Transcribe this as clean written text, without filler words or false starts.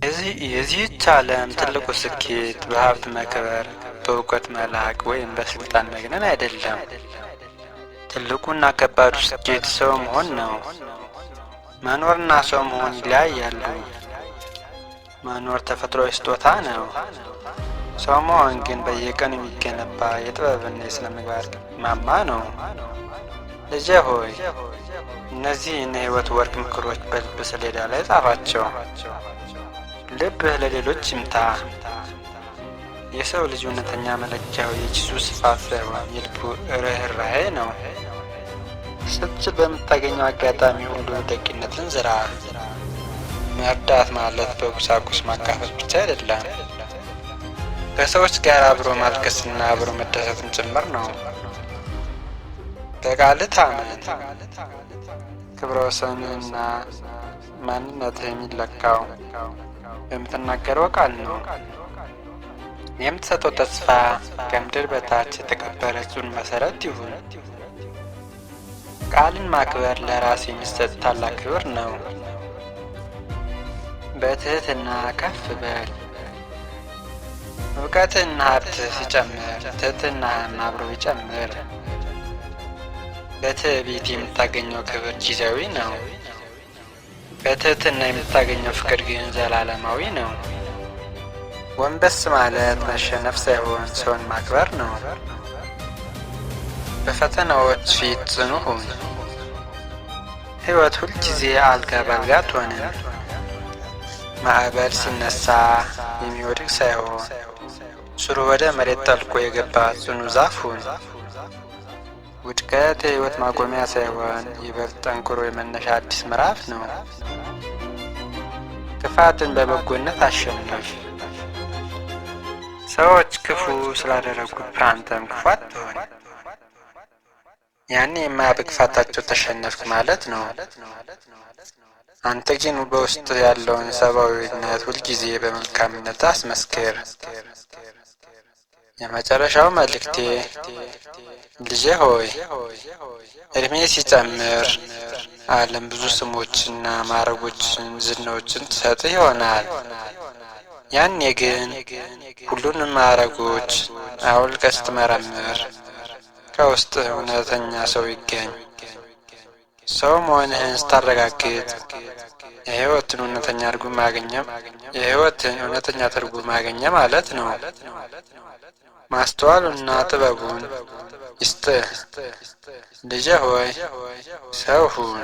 የዚህች ዓለም ትልቁ ስኬት በሀብት መክበር፣ በእውቀት መላቅ ወይም በስልጣን መግነን አይደለም። ትልቁና ከባዱ ስኬት ሰው መሆን ነው። መኖርና ሰው መሆን ይለያያሉ። መኖር ተፈጥሯዊ ስጦታ ነው። ሰው መሆን ግን በየቀኑ የሚገነባ የጥበብና የሥነ ምግባር ማማ ነው። ልጄ ሆይ እነዚህን የሕይወት ወርቅ ምክሮች በልብ ሰሌዳ ላይ ጻፋቸው። ልብህ ለሌሎች ይምታ። የሰው ልጅ እውነተኛ መለኪያው የኪሱ ስፋት ሳይሆን የልቡ ርኅራኄ ነው። ስትችል በምታገኘው አጋጣሚ ሁሉ ደግነትን ዝራ። መርዳት ማለት በቁሳቁስ ማካፈል ብቻ አይደለም፣ ከሰዎች ጋር አብሮ ማልቀስና አብሮ መደሰትን ጭምር ነው። በቃልህ ታመን። ክብረ ወሰንህና ማንነትህ የሚለካው በምትናገረው ቃል ነው። የምትሰጠው ተስፋ ከምድር በታች የተቀበረ ጽኑ መሰረት ይሁን። ቃልን ማክበር ለራስ የሚሰጥ ታላቅ ክብር ነው። በትህትና ከፍ በል። እውቀትህና ሀብትህ ሲጨምር ትህትናህም አብሮ ይጨምር። በትዕቢት የምታገኘው ክብር ጊዜያዊ ነው። በትህትና የምታገኘው ፍቅር ግን ዘላለማዊ ነው። ጎንበስ ማለት መሸነፍ ሳይሆን ሰውን ማክበር ነው። በፈተናዎች ፊት ጽኑ ሁን። ሕይወት ሁልጊዜ አልጋ ባልጋ አትሆንም። ማዕበል ሲነሳ የሚወድቅ ሳይሆን ስሩ ወደ መሬት ጠልቆ የገባ ጽኑ ዛፍ ሁን። ውድቀት የሕይወት ማቆሚያ ሳይሆን ይበልጥ ጠንክሮ የመነሻ አዲስ ምዕራፍ ነው። ክፋትን በበጎነት አሸንፍ። ሰዎች ክፉ ስላደረጉት አንተም ክፉ አትሆን። ያኔ በክፋታቸው ተሸነፍክ ማለት ነው። አንተ ግን በውስጥ ያለውን ሰብአዊነት ሁልጊዜ በመልካምነት አስመስክር። የመጨረሻው መልእክቴ ልጄ ሆይ እድሜ ሲጨምር ዓለም ብዙ ስሞችና ማዕረጎችን፣ ዝናዎችን ትሰጥህ ይሆናል። ያኔ ግን ሁሉንም ማዕረጎች አውልቀህ ስትመረምር ከውስጥ እውነተኛ ሰው ይገኝ። ሰው መሆንህን ስታረጋግጥ የሕይወትን እውነተኛ ትርጉም ማገኘ ማለት ነው። ማስተዋሉና ጥበቡን ይስጥህ። ልጄ ሆይ ሰው ሁን።